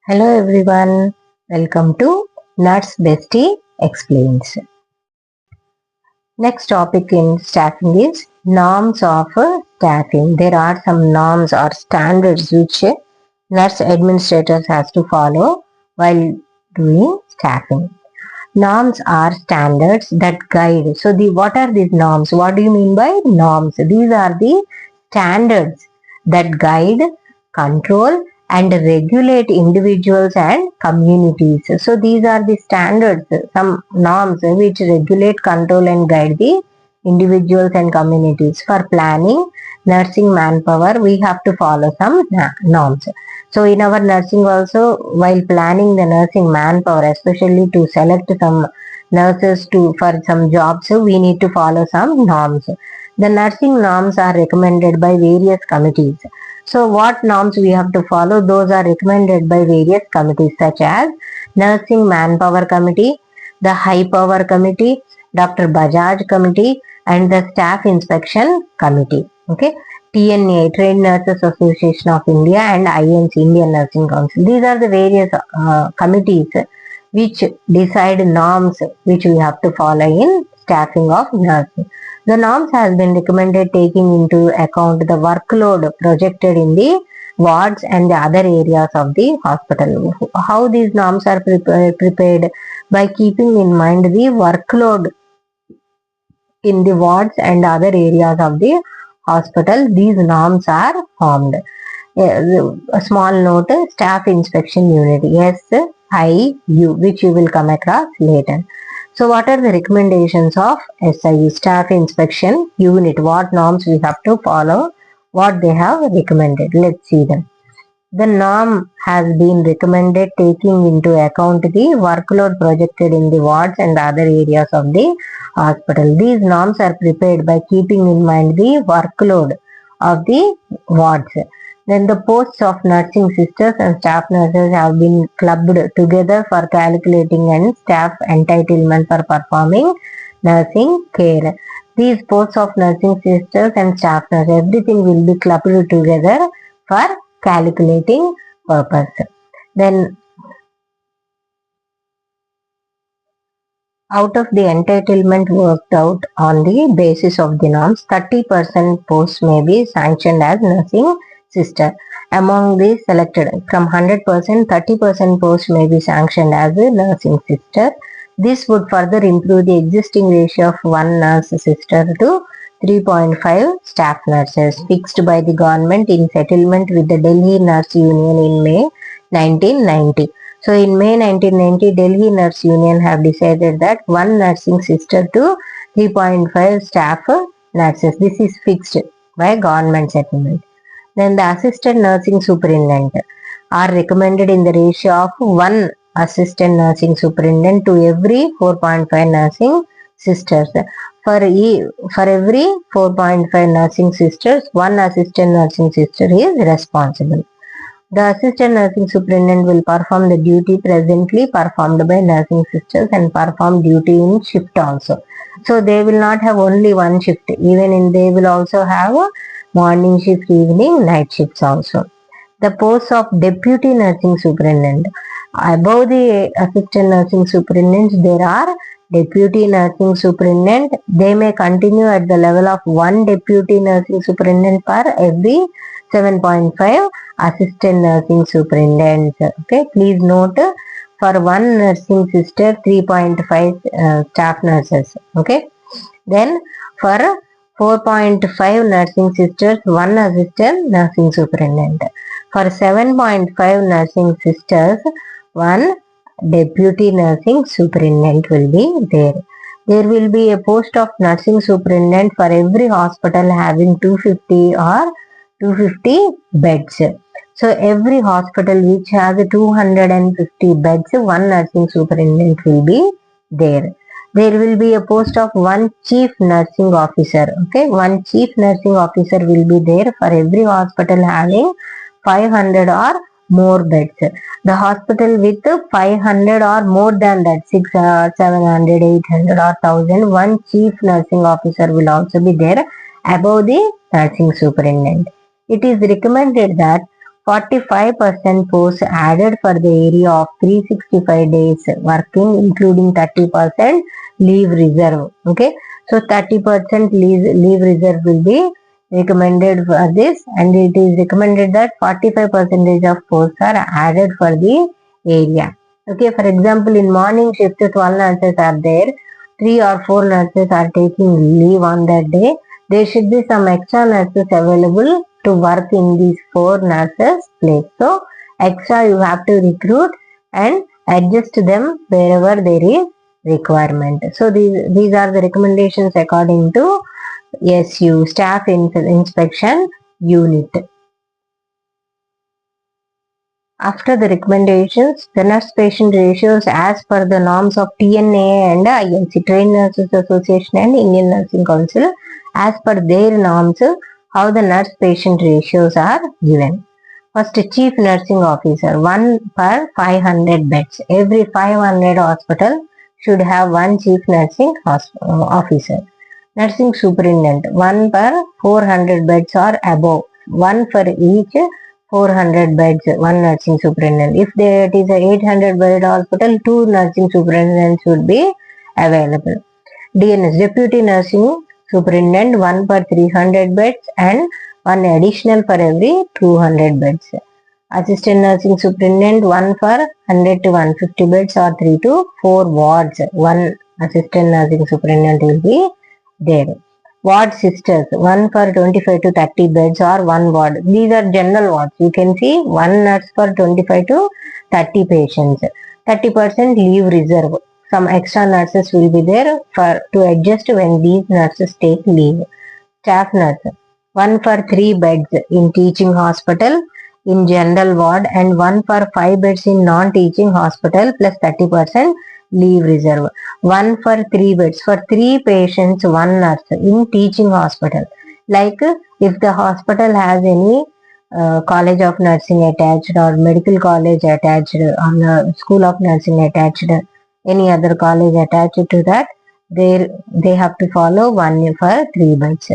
Hello everyone, welcome to Nuts Bestie Explains. Next topic in staffing is norms of staffing. There are some norms or standards which nurse administrators has to follow while doing staffing. Norms are standards that guide. So what are these norms? What do you mean by norms? These are the standards that guide, control and regulate individuals and communities. So these are the standards, some norms which regulate, control and guide the individuals and communities. For planning nursing manpower, we have to follow some norms. So in our nursing also, while planning the nursing manpower, especially to select some nurses for some jobs, we need to follow some norms. The nursing norms are recommended by various committees. So what norms we have to follow? Those are recommended by various committees such as Nursing Manpower Committee, the High Power Committee, Dr. Bajaj Committee and the Staff Inspection Committee. Okay. TNA, Trained Nurses Association of India and INC, Indian Nursing Council. These are the various committees which decide norms which we have to follow in staffing of nursing. The norms has been recommended taking into account the workload projected in the wards and the other areas of the hospital. How these norms are prepared? By keeping in mind the workload in the wards and other areas of the hospital. These norms are formed. A small note, staff inspection unit, SIU, which you will come across later. So what are the recommendations of SIU, staff inspection unit? What norms we have to follow, what they have recommended? Let's see them. The norm has been recommended taking into account the workload projected in the wards and other areas of the hospital. These norms are prepared by keeping in mind the workload of the wards. Then the posts of nursing sisters and staff nurses have been clubbed together for calculating and staff entitlement for performing nursing care. These posts of nursing sisters and staff nurses, everything will be clubbed together for calculating purpose. Then out of the entitlement worked out on the basis of the norms, 30% posts may be sanctioned as nursing sister. Among the selected, from 100%, 30% posts may be sanctioned as a nursing sister. This would further improve the existing ratio of 1 nurse sister to 3.5 staff nurses fixed by the government in settlement with the Delhi Nurse Union in May 1990. So in May 1990, Delhi Nurse Union have decided that 1 nursing sister to 3.5 staff nurses. This is fixed by government settlement. Then the assistant nursing superintendent are recommended in the ratio of 1 assistant nursing superintendent to every 4.5 nursing sisters. For every 4.5 nursing sisters, 1 assistant nursing sister is responsible. The assistant nursing superintendent will perform the duty presently performed by nursing sisters and perform duty in shift also. So they will not have only one shift, they will also have a morning shift, evening, night shifts also. The post of deputy nursing superintendent. Above the assistant nursing superintendent, there are deputy nursing superintendent. They may continue at the level of 1 deputy nursing superintendent per every 7.5 assistant nursing superintendents. Okay, please note, for 1 nursing sister, 3.5 staff nurses. Okay, then for 4.5 nursing sisters, 1 assistant nursing superintendent. For 7.5 nursing sisters, 1 deputy nursing superintendent will be there. There will be a post of nursing superintendent for every hospital having 250 or 250 beds. So every hospital which has 250 beds, 1 nursing superintendent will be there. There will be a post of 1 chief nursing officer. Okay, 1 chief nursing officer will be there for every hospital having 500 or more beds. The hospital with 500 or more than that, 600, 700, 800 or 1000, 1 chief nursing officer will also be there above the nursing superintendent. It is recommended that 45% posts added for the area of 365 days working, including 30% leave reserve. Okay, so 30% leave reserve will be recommended for this, and it is recommended that 45% of posts are added for the area. Okay, for example, in morning shift 12 nurses are there, 3 or 4 nurses are taking leave on that day. There should be some extra nurses available to work in these 4 nurses place. So extra you have to recruit and adjust them wherever there is requirement. So these are the recommendations according to SU, Staff Inspection Unit. After the recommendations, the nurse-patient ratios as per the norms of TNA and INC, Trained Nurses Association and Indian Nursing Council, as per their norms, how the nurse-patient ratios are given. First, Chief Nursing Officer, 1 per 500 beds. Every 500 hospital should have 1 Chief Nursing Officer. Nursing Superintendent, 1 per 400 beds or above. 1 for each 400 beds, 1 nursing superintendent. If it is a 800 bed hospital, 2 nursing superintendents would be available. DNS, Deputy Nursing Superintendent, 1 per 300 beds and 1 additional for every 200 beds. Assistant Nursing Superintendent, 1 for 100 to 150 beds or 3 to 4 wards. 1 Assistant Nursing Superintendent will be there. Ward sisters, 1 for 25 to 30 beds or 1 ward. These are general wards. You can see 1 nurse for 25 to 30 patients. 30% leave reserve. Some extra nurses will be there to adjust when these nurses take leave. Staff nurse, 1 for 3 beds in teaching hospital in general ward and 1 for 5 beds in non-teaching hospital plus 30% leave reserve. 1 for 3 beds for 3 patients, 1 nurse in teaching hospital. Like if the hospital has any college of nursing attached or medical college attached or school of nursing attached, any other college attached to that, they have to follow 1 for 3 beds.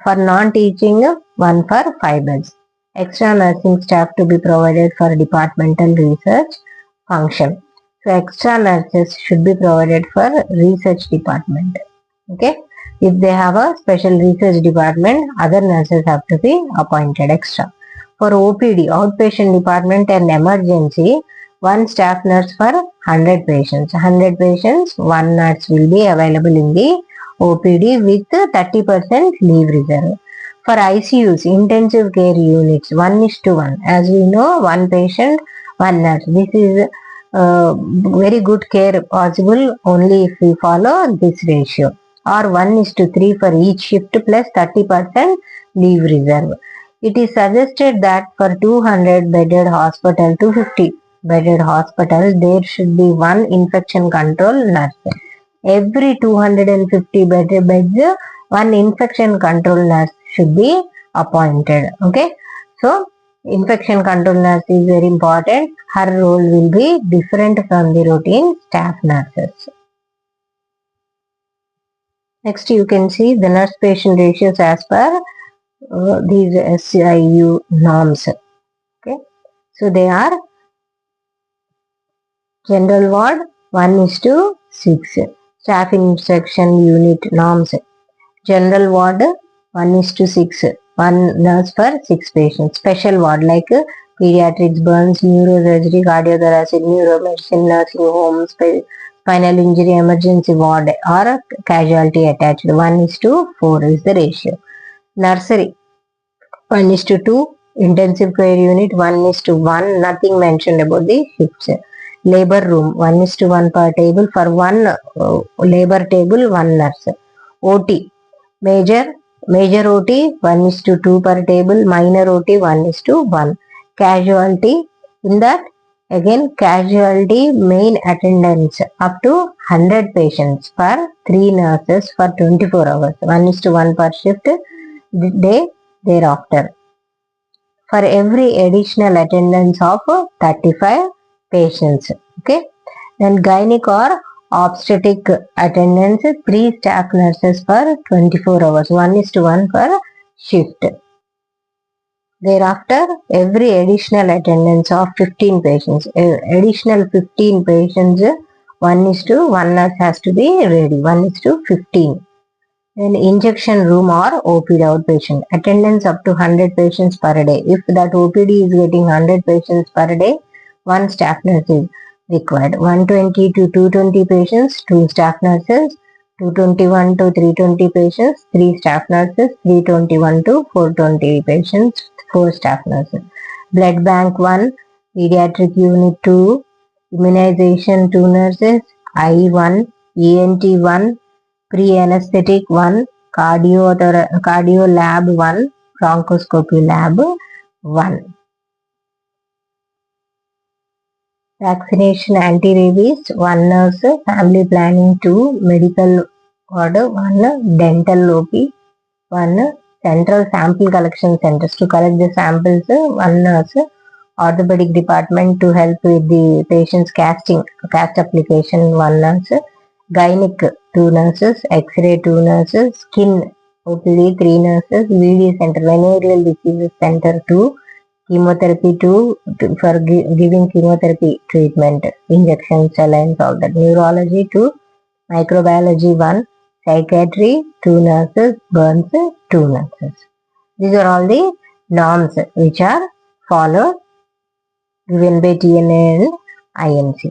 For non-teaching, 1 for 5 beds. Extra nursing staff to be provided for departmental research function. So extra nurses should be provided for research department. Okay. If they have a special research department, other nurses have to be appointed extra. For OPD, outpatient department and emergency, 1 staff nurse for 100 patients. 100 patients, 1 nurse will be available in the OPD with 30% leave reserve. For ICUs, intensive care units, 1:1. As we know, 1 patient, 1 nurse. This is very good care possible only if we follow this ratio, or 1:3 for each shift plus 30% leave reserve. It is suggested that for 200 bedded hospital, 250 bedded hospital, there should be 1 infection control nurse. Every 250 bedded beds, 1 infection control nurse should be appointed. Okay, so infection control nurse is very important. Her role will be different from the routine staff nurses. Next, you can see the nurse patient ratios as per these SIU norms. Okay, so they are general ward 1:6, staff inspection unit norms. General ward 1:6, 1 nurse for 6 patients. Special ward like pediatrics, burns, neurosurgery, cardiothoracic, neuromedicine, nursing home, spinal injury, emergency ward or casualty attached. 1:4 is the ratio. Nursery 1:2, intensive care unit 1:1, nothing mentioned about the shifts. Labor room 1:1 per table, for 1 labor table 1 nurse. OT major OT 1:2 per table, minor OT 1:1. Casualty, in that again casualty main attendance up to 100 patients per 3 nurses for 24 hours, 1:1 per shift day thereafter. For every additional attendance of 35 patients. Okay, then gynec or obstetric attendance 3 staff nurses for 24 hours, 1:1 per shift. Thereafter, every additional attendance of 15 patients, additional 15 patients, 1:1 nurse has to be ready, 1:15. Then injection room or OPD outpatient, attendance up to 100 patients per day. If that OPD is getting 100 patients per day, one staff nurse is required. 120 to 220 patients, 2 staff nurses. 221 to 320 patients, 3 staff nurses. 321 to 420 patients, 4 staff nurses. Blood bank 1, pediatric unit 2, immunization 2 nurses, I 1, ENT 1, pre-anesthetic 1, cardio lab 1, bronchoscopy lab 1. Vaccination anti-rabies 1 nurse, family planning 2, medical order 1, dental OP 1, central sample collection centers to collect the samples 1 nurse, orthopedic department to help with the patient's cast application 1 nurse, gynec 2 nurses, x-ray 2 nurses, skin OPD 3 nurses, VD center, venereal diseases center 2, chemotherapy 2 for giving chemotherapy treatment, injection, saline, all that, neurology 2, microbiology 1, psychiatry 2 nurses, burns 2 nurses. These are all the norms which are followed given by TNA and IMC.